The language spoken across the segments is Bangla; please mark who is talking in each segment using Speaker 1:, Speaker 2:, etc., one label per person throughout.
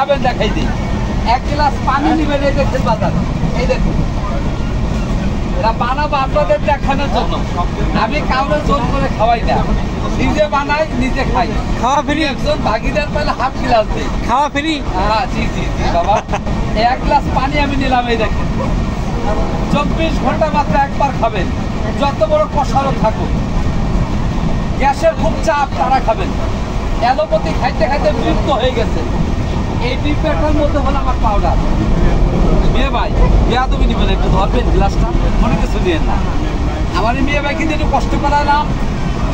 Speaker 1: খাবেন দেখাই দিই। 1 গ্লাস পানি নেবেন, এই দেখেন বাজার, এই দেখুন এরা বানাবো আপনাদের দেখানোর জন্য। আমি কাউরে জোর করে খাওয়াই না, নিজে বানাই নিজে খাই।
Speaker 2: খাওয়া ফ্রি?
Speaker 1: একজন ভাগিদার পেলে হাফ গ্লাস দিই।
Speaker 2: খাওয়া ফ্রি?
Speaker 1: হ্যাঁ, জি জি জি বাবা। 1 গ্লাস পানি আমি নিলাম, এই দেখেন 24 ঘন্টা মাত্র একবার খাবেন, যত বড় কষারও থাকুক। গ্যাসের খুব চাপ, তারা খাবেন। অ্যালোপ্যাথি খাইতে খাইতে বিরক্ত হয়ে গেছে। এই ডিব্বাটার মধ্যে হলো আমার পাউডার। মেয়ে ভাই মেয়া তুমি নিবেন, একটু ধরবেন গ্লাসটা, মনে কিছু নিয়েন না। আমার এই মেয়ে ভাইকে একটু কষ্ট করালাম।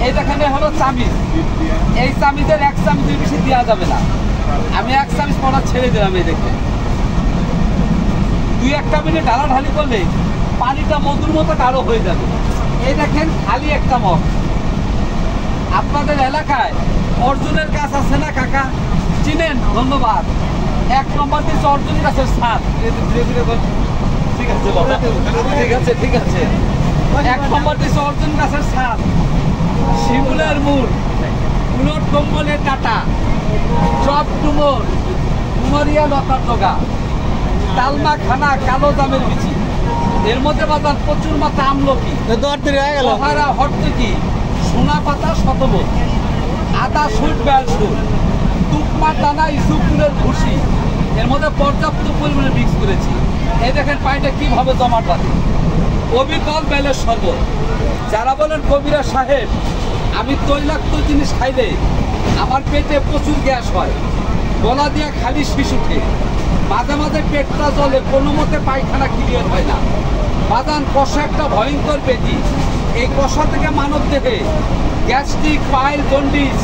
Speaker 1: এই দেখেন হলো চামিচ, এই চামিচের 1 চামিচের বেশি দেওয়া যাবে না। আমি 1 চামিচ পড়া ছেড়ে দিলাম। এই দেখেন 2-1 মিনিট ঢালাঢালি করলে পানিটা মধুর মতো গাঢ় হয়ে যাবে। এই দেখেন খালি একটা মগ। আপনাদের এলাকায় অর্জুনের গাছ আছে না কাকা, চিনেন? ধন্যবাদ। 1 নম্বর দিচ্ছে অর্জুন গাছের ছাদ। ঠিক আছে বাবা, ঠিক আছে ঠিক আছে। 1 নম্বর দিচ্ছে অর্জুন গাছের ছাদ, শিমুলের মূল, উলট কম্বলের ডাটা, চপ ডুমর, ডুমরিয়া লতার ডগা, তালমা খানা, কালো জামের বিচি। এর মধ্যে বাজার প্রচুর মাত্রা আমলকি, মহারা হরতকি, সোনা পাতা শতবত, আদা সুট বেলসুট, তুকমার দানা, ইসুপুরের ভুসি। এর মধ্যে পর্যাপ্ত পরিমাণে মিক্স করেছি। এই দেখেন পানিটা কিভাবে জমাট বাঁধে। অবিকল বেলের শরবত। যারা বলেন কবিরা সাহেব আমি তৈলাক্ত জিনিস খাইলে আমার পেটে প্রচুর গ্যাস হয়, গলা দিয়ে খালি শীষ উঠে, মাঝে মাঝে পেটটা জ্বলে, কোনো মতে পায়খানা ক্লিয়ার হয় না। বাদান কষা একটা ভয়ঙ্কর পেটি। এই কষা থেকে মানব দেহে গ্যাস্ট্রিক, পাইল, জন্ডিস,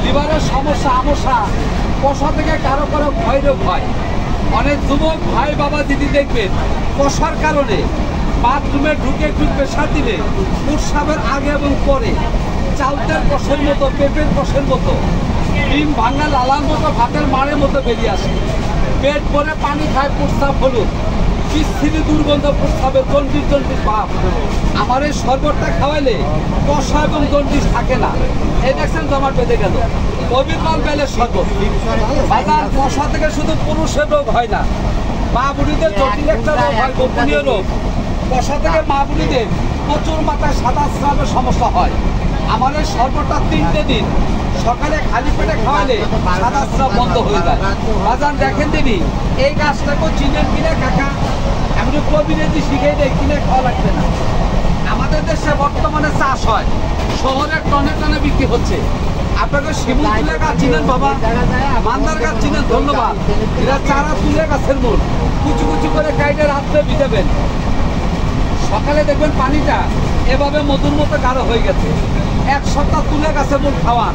Speaker 1: লিভারের সমস্যা, আমসা, কষা থেকে কারো কারো ক্ষয়রোগ হয়। অনেক যুবক ভাই বাবা দিদি দেখবেন কষার কারণে বাথরুমে ঢুকে একটু প্রেশার দিলে প্রস্রাবের আগে এবং পরে চালতের কষের মতো, পেঁপের কষের মতো, ডিম ভাঙা লালার মতো, ভাতের মারের মতো বেরিয়ে আসে। পেট ভরে পানি খায়, প্রস্রাব হলুদ, বিচ্ছিরি দুর্গন্ধ, প্রস্রাবের জন্ডিস জন্ডিস ভাব। আমার এই শরবতটা খাওয়াইলে কষা এবং জন্ডিস থাকে না। এই দেখছেন জমাট বেঁধে গেল। অবিকল বেলের শরবত। বাজার কষা থেকে শুধু পুরুষের রোগ হয় না, মা বুড়িদের জটিল একটা রোগ হয়, গোপনীয় রোগ। কষা থেকে মা বুড়িদের প্রচুর মাত্রায় সাদা স্রাবের সমস্যা হয়। আমার এই শরবতটা 3টে দিন সকালে খালি পেটে খাওয়ালে সাদা স্রাব বন্ধ হয়ে যায়। বাজার দেখেন দিদি, এই গাছটাকেও চিনেন কিনা কাকা? আমি তো কবিরেজি শিখে দেয়, কিনে খাওয়া লাগবে না। আমাদের দেশে বর্তমানে চাষ হয়, শহরে টনে টনে বিক্রি হচ্ছে। আপনাকে শিমুল তুলে গাছ চিনেন বাবা, মান্দার গাছ চিনেন? ধন্যবাদ। এরা চারা তুলে গাছের মূল কুচু কুচু করে কাইটে রাত্রে ভিজাবেন, সকালে দেখবেন পানিটা এভাবে মধুর মতো গাঢ় হয়ে গেছে। 1 সপ্তাহ তুলে গাছের মূল খাওয়ান।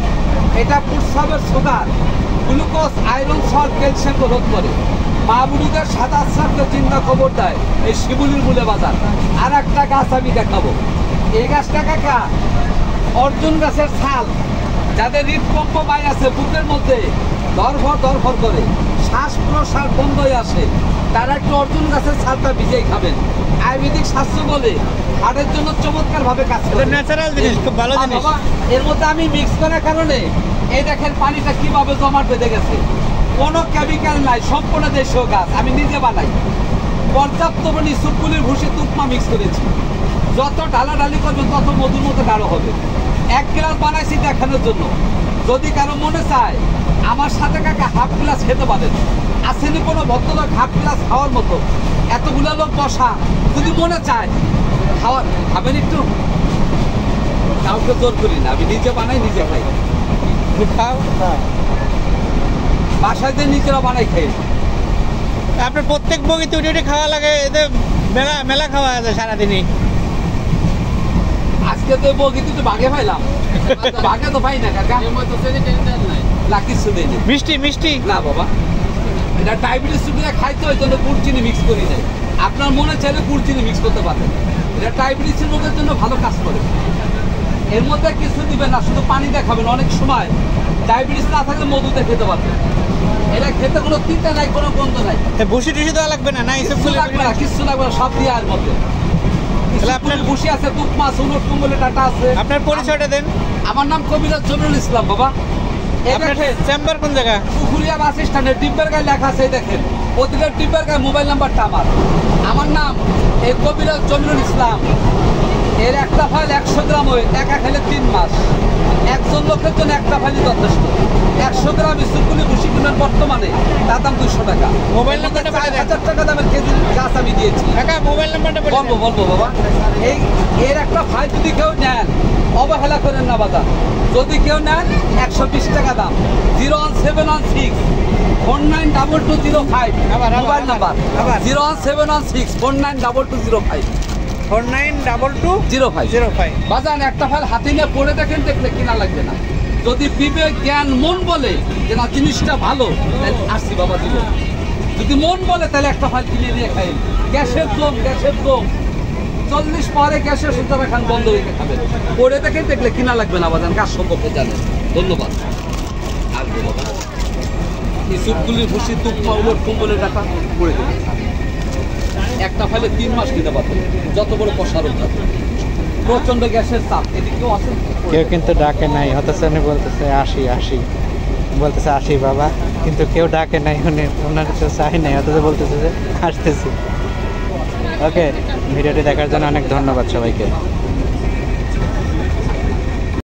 Speaker 1: এটা প্রস্রাবের sugar, glucose, iron, salt, calcium রোধ করে। মা বুড়িদের সাদা স্রাবকে চিন্তা খবর দেয় এই শিমুলির মূলে বাজার। আর একটা গাছ আমি দেখাবো। এই গাছটা কাকা অর্জুন গাছের ছাল। যাদের হৃদকম্প বাই আছে, বুকের মধ্যে ধরফর করে, শ্বাস প্রশ্বাস বন্ধ হয়ে আসে, তারা একটু অর্জুন গাছের ছালটা ভিজেই খাবেন। আয়ুর্বেদিক শাস্ত্র বলে হাড়ের জন্য চমৎকার ভাবে কাজ করে, ন্যাচারাল জিনিস, খুব ভালো জিনিস। এর মধ্যে আমি মিক্স করার কারণে এই দেখেন পানিটা কিভাবে জমাট বেঁধে গেছে। কোনো কেমিক্যাল নাই, সম্পূর্ণ দেশীয় গাছ, আমি নিজে বানাই। পর্যাপ্ত পরিমাণে ইসুপুরের ভুসি, তুকমা মিক্স করেছি। যত ঢালাঢালি করবেন তত মধুর মতো গাঢ় হবে। 1 গ্লাস বানাইছি দেখানোর জন্য। যদি কারো মনে চায় আমার সাথে কাকা হাফ গ্লাস খেতে পারেন। আসেনি কোনো ভদ্রলোক হাফ গ্লাস খাওয়ার মতো, এতগুলো লোক বসা, যদি মনে চায় খাবেন একটু, কাউকে জোর করি না, আমি নিজে বানাই নিজে খাই। খাও বাসায় যে নিজেরা বানাই খাই।
Speaker 2: আপনার প্রত্যেক বগিতে উঠে উঠে খাওয়া লাগে, এতে মেলা মেলা খাওয়া আছে সারাদিনই।
Speaker 1: আজকে তো বগিতে একটু বাঘে পাইলাম, বাঘে তো পাই না কাকা। কিছু দেয়
Speaker 2: মিষ্টি মিষ্টি
Speaker 1: না বাবা, এটা ডায়াবেটিস রোগীরা খাইতে হয় জন্য গুড় চিনি মিক্স করি নাই। আপনার মনে চাইলে গুড় চিনি মিক্স করতে পারেন, এটা ডায়াবেটিস রোগের জন্য ভালো কাজ করে। এর মধ্যে কিছু দিবেন না, শুধু পানি দেখাবেন। অনেক সময় ডায়াবেটিস না থাকলে মধুতে খেতে পারবেন। এটা খেতে কোনো তিনটা নাই, কোনো গন্ধ নাই।
Speaker 2: ভুসি টুসি দেওয়া লাগবে না?
Speaker 1: কিছু লাগবে না, কিছু লাগবে না, সব দিয়ে আর মধ্যে। আপনার ভুসি আছে, তুকমা, উলট কম্বলের ডাটা আছে।
Speaker 2: আপনার পরিচয়টা দেন।
Speaker 1: আমার নাম কবিরাজ জমিরুল ইসলাম বাবা।
Speaker 2: আপনার চেম্বার কোন জায়গা?
Speaker 1: পুকুরিয়া বাস স্ট্যান্ডে ডিব্বার গায়ে লেখা আছে, এই দেখেন প্রতিটা ডিব্বার গায়ে মোবাইল নাম্বারটা আমার নাম এই কবিরাজ জমিরুল ইসলাম। এর একটা ফাইল 100 গ্রাম ওয়েট, একা খেলে 3 মাস। একজন লোকের জন্য একটা ফাইলই যথেষ্ট। 100 গ্রাম ইসুকুলি ভুসি কিনার বর্তমানে তার দাম 200 টাকা।
Speaker 2: মোবাইল নাম্বারটা বলে দেন।
Speaker 1: 4000 টাকা দামের কেজির গাছ আমি দিয়েছি।
Speaker 2: কাকা মোবাইল নাম্বারটা বলে দেন।
Speaker 1: বলবো বাবা। এর একটা ফাইল যদি কেউ নেন অবহেলা করেন না বাজার। যদি কেউ নেন 120 টাকা দাম। 01716 492205 মোবাইল নাম্বার। 01716 492205
Speaker 2: 492205।
Speaker 1: বাজান একটা ফাইল হাতে নিয়ে পড়ে দেখেন, দেখলে কিনা লাগবে না। যদি বিবেক জ্ঞান মন বলে যে না জিনিসটা ভালো, তাহলে আসছি বাবা দিব। যদি মন বলে তাহলে একটা ফাইল কিনে নিয়ে খাই। গ্যাসের জোম 40 পরে গ্যাসের সুতরাং এখন বন্ধ হয়ে খাবেন। পড়ে দেখে দেখলে কিনা লাগবে না বাজান, কাজ সম্পর্কে জানেন। ধন্যবাদ। আসবো বাবা। এই সুপগুলির ভুসি তুপ মাউলের কুম্বলের টাকা পড়ে দেবে। একটা ফাইলে 3 মাস কিনে পাবেন, যত বড় প্রসারণ থাকে। প্রচন্ড গ্যাসের চাপ, এদিকেও আছে।
Speaker 3: কেউ কিন্তু ডাকে নাই, অথচ উনি বলতেছে আসি আসি, বলতেছে আসি বাবা, কিন্তু কেউ ডাকে নাই, ওনার তো চাই নাই, অথচ বলতেছে যে আসতেছি। ওকে, ভিডিওটি দেখার জন্য অনেক ধন্যবাদ সবাইকে।